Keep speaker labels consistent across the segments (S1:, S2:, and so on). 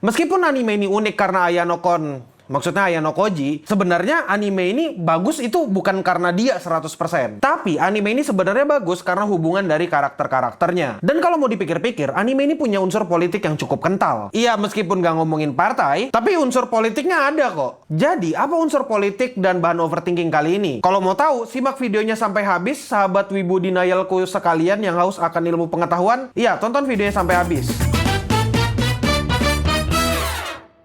S1: Meskipun anime ini unik karena maksudnya Ayano Koji, sebenarnya anime ini bagus itu bukan karena dia 100%. Tapi anime ini sebenarnya bagus karena hubungan dari karakter-karakternya. Dan kalau mau dipikir-pikir, anime ini punya unsur politik yang cukup kental. Iya, meskipun gak ngomongin partai, tapi unsur politiknya ada kok. Jadi, apa unsur politik dan bahan overthinking kali ini? Kalau mau tahu, simak videonya sampai habis, sahabat wibu denialku sekalian yang haus akan ilmu pengetahuan. Iya, tonton videonya sampai habis.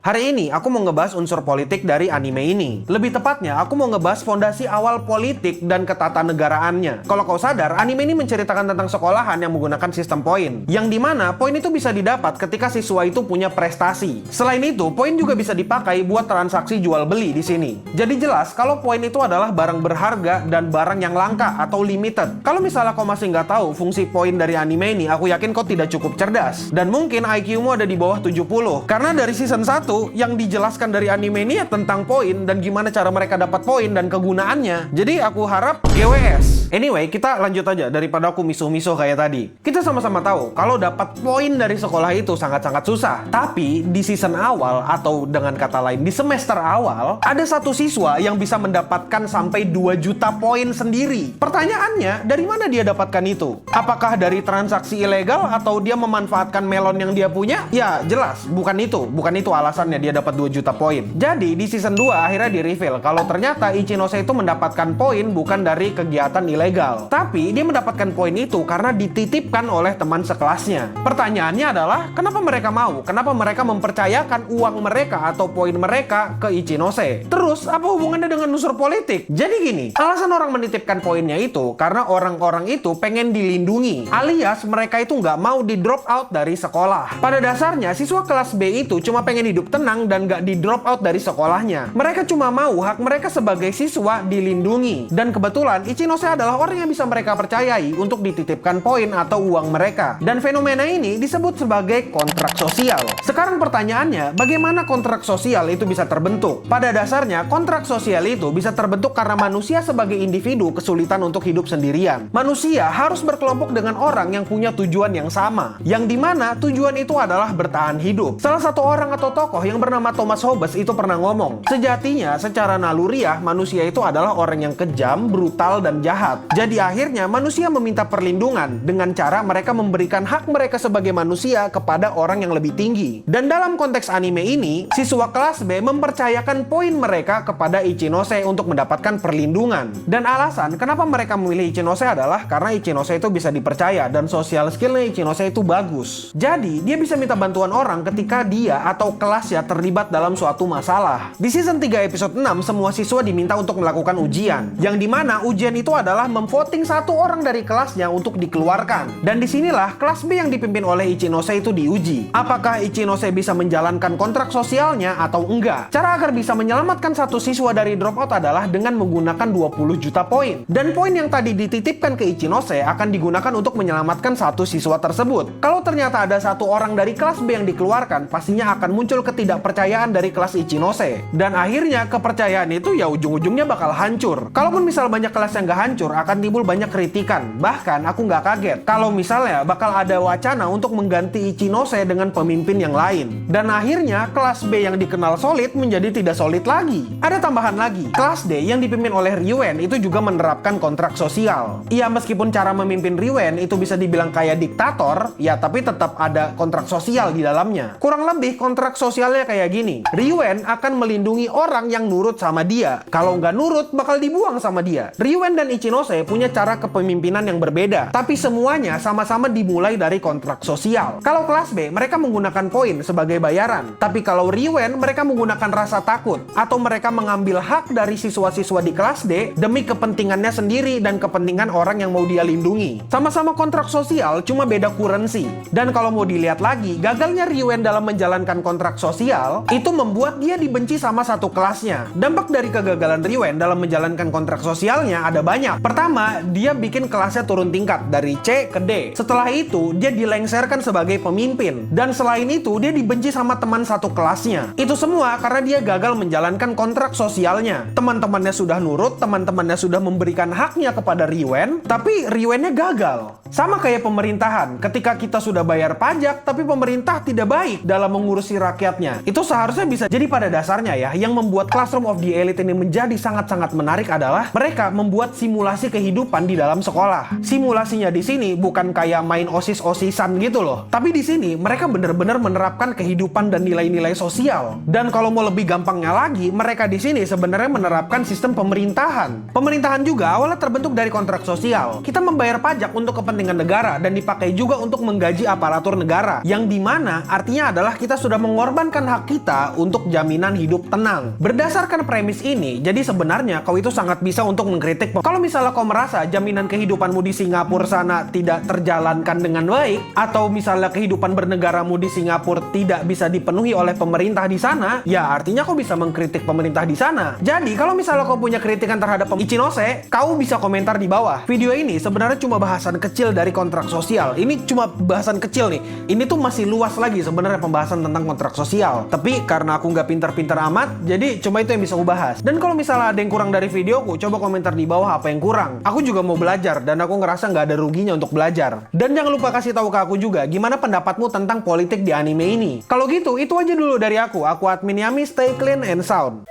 S1: Hari ini aku mau ngebahas unsur politik dari anime ini. Lebih tepatnya, aku mau ngebahas fondasi awal politik dan ketatanegaraannya. Kalau kau sadar, anime ini menceritakan tentang sekolahan yang menggunakan sistem poin. Yang dimana poin itu bisa didapat ketika siswa itu punya prestasi. Selain itu, poin juga bisa dipakai buat transaksi jual beli di sini. Jadi jelas kalau poin itu adalah barang berharga dan barang yang langka atau limited. Kalau misalnya kau masih nggak tahu fungsi poin dari anime ini, aku yakin kau tidak cukup cerdas. Dan mungkin IQ-mu ada di bawah 70. Karena dari season 1 yang dijelaskan dari anime ini ya tentang poin dan gimana cara mereka dapat poin dan kegunaannya. Jadi aku harap GWS. Anyway, kita lanjut aja daripada aku misuh-misuh kayak tadi. Kita sama-sama tahu kalau dapat poin dari sekolah itu sangat-sangat susah. Tapi di season awal atau dengan kata lain di semester awal, ada satu siswa yang bisa mendapatkan sampai 2 juta poin sendiri. Pertanyaannya, dari mana dia dapatkan itu? Apakah dari transaksi ilegal atau dia memanfaatkan melon yang dia punya? Ya, jelas, bukan itu alasan dia dapat 2 juta poin. Jadi di season 2 akhirnya di-reveal kalau ternyata Ichinose itu mendapatkan poin bukan dari kegiatan ilegal. Tapi dia mendapatkan poin itu karena dititipkan oleh teman sekelasnya. Pertanyaannya adalah, kenapa mereka mau? Kenapa mereka mempercayakan uang mereka atau poin mereka ke Ichinose? Terus, apa hubungannya dengan unsur politik? Jadi gini, alasan orang menitipkan poinnya itu karena orang-orang itu pengen dilindungi. Alias mereka itu nggak mau di drop out dari sekolah. Pada dasarnya, siswa kelas B itu cuma pengen hidup tenang dan gak di drop out dari sekolahnya. Mereka cuma mau hak mereka sebagai siswa dilindungi. Dan kebetulan Ichinose adalah orang yang bisa mereka percayai untuk dititipkan poin atau uang mereka. Dan fenomena ini disebut sebagai kontrak sosial. Sekarang pertanyaannya, bagaimana kontrak sosial itu bisa terbentuk? Pada dasarnya, kontrak sosial itu bisa terbentuk karena manusia sebagai individu kesulitan untuk hidup sendirian. Manusia harus berkelompok dengan orang yang punya tujuan yang sama. Yang dimana tujuan itu adalah bertahan hidup. Salah satu orang atau tokoh yang bernama Thomas Hobbes itu pernah ngomong, sejatinya secara naluriah manusia itu adalah orang yang kejam, brutal, dan jahat. Jadi akhirnya manusia meminta perlindungan dengan cara mereka memberikan hak mereka sebagai manusia kepada orang yang lebih tinggi. Dan dalam konteks anime ini, siswa kelas B mempercayakan poin mereka kepada Ichinose untuk mendapatkan perlindungan. Dan alasan kenapa mereka memilih Ichinose adalah karena Ichinose itu bisa dipercaya dan social skillnya Ichinose itu bagus. Jadi dia bisa minta bantuan orang ketika dia atau kelas terlibat dalam suatu masalah. Di season 3 episode 6, semua siswa diminta untuk melakukan ujian. Yang dimana ujian itu adalah memvoting satu orang dari kelasnya untuk dikeluarkan. Dan disinilah kelas B yang dipimpin oleh Ichinose itu diuji. Apakah Ichinose bisa menjalankan kontrak sosialnya atau enggak? Cara agar bisa menyelamatkan satu siswa dari dropout adalah dengan menggunakan 20 juta poin. Dan poin yang tadi dititipkan ke Ichinose akan digunakan untuk menyelamatkan satu siswa tersebut. Kalau ternyata ada satu orang dari kelas B yang dikeluarkan, pastinya akan muncul ketidakpercayaan dari kelas Ichinose. Dan akhirnya kepercayaan itu ya ujung-ujungnya bakal hancur. Kalaupun misal banyak kelas yang gak hancur, akan timbul banyak kritikan. Bahkan aku gak kaget kalau misalnya bakal ada wacana untuk mengganti Ichinose dengan pemimpin yang lain. Dan akhirnya kelas B yang dikenal solid menjadi tidak solid lagi. Ada tambahan lagi, kelas D yang dipimpin oleh Ryuen itu juga menerapkan kontrak sosial. Ya meskipun cara memimpin Ryuen itu bisa dibilang kayak diktator, ya tapi tetap ada kontrak sosial di dalamnya. Kurang lebih kontrak sosialnya kayak gini, Ryuen akan melindungi orang yang nurut sama dia. Kalau nggak nurut, bakal dibuang sama dia. Ryuen dan Ichinose punya cara kepemimpinan yang berbeda, tapi semuanya sama-sama dimulai dari kontrak sosial. Kalau kelas B, mereka menggunakan poin sebagai bayaran. Tapi kalau Ryuen, mereka menggunakan rasa takut, atau mereka mengambil hak dari siswa-siswa di kelas D demi kepentingannya sendiri dan kepentingan orang yang mau dia lindungi. Sama-sama kontrak sosial, cuma beda currency. Dan kalau mau dilihat lagi, gagalnya Ryuen dalam menjalankan kontrak sosial itu membuat dia dibenci sama satu kelasnya. Dampak dari kegagalan Ryuen dalam menjalankan kontrak sosialnya ada banyak. Pertama, dia bikin kelasnya turun tingkat dari C ke D. Setelah itu, dia dilengserkan sebagai pemimpin. Dan selain itu, dia dibenci sama teman satu kelasnya. Itu semua karena dia gagal menjalankan kontrak sosialnya. Teman-temannya sudah nurut, teman-temannya sudah memberikan haknya kepada Riwen, tapi Riwennya gagal. Sama kayak pemerintahan, ketika kita sudah bayar pajak, tapi pemerintah tidak baik dalam mengurusi rakyatnya. Itu seharusnya bisa jadi pada dasarnya ya, yang membuat Classroom of the Elite ini menjadi sangat-sangat menarik adalah mereka membuat simulasi kehidupan di dalam sekolah. Simulasinya di sini bukan kayak main OSIS-OSISan gitu loh. Tapi di sini mereka benar-benar menerapkan kehidupan dan nilai-nilai sosial. Dan kalau mau lebih gampangnya lagi, mereka di sini sebenarnya menerapkan sistem pemerintahan. Pemerintahan juga awalnya terbentuk dari kontrak sosial. Kita membayar pajak untuk kepentingan negara dan dipakai juga untuk menggaji aparatur negara, yang dimana artinya adalah kita sudah mengorbankan hak kita untuk jaminan hidup tenang. Berdasarkan premis ini, jadi sebenarnya kau itu sangat bisa untuk mengkritik. Kalau misalnya kau merasa jaminan kehidupanmu di Singapura sana tidak terjalankan dengan baik, atau misalnya kehidupan bernegaramu di Singapura tidak bisa dipenuhi oleh pemerintah di sana, ya artinya kau bisa mengkritik pemerintah di sana. Jadi kalau misalnya kau punya kritikan terhadap Ichinose, kau bisa komentar di bawah. Video ini sebenarnya cuma bahasan kecil dari kontrak sosial. Ini cuma bahasan kecil nih. Ini tuh masih luas lagi sebenarnya pembahasan tentang kontrak sosial. Tapi karena aku nggak pintar-pintar amat, jadi cuma itu yang bisa aku bahas. Dan kalau misalnya ada yang kurang dari videoku, coba komentar di bawah apa yang kurang. Aku juga mau belajar dan aku ngerasa nggak ada ruginya untuk belajar. Dan jangan lupa kasih tahu ke aku juga gimana pendapatmu tentang politik di anime ini. Kalau gitu, itu aja dulu dari aku. Aku admin Yami, stay clean and sound.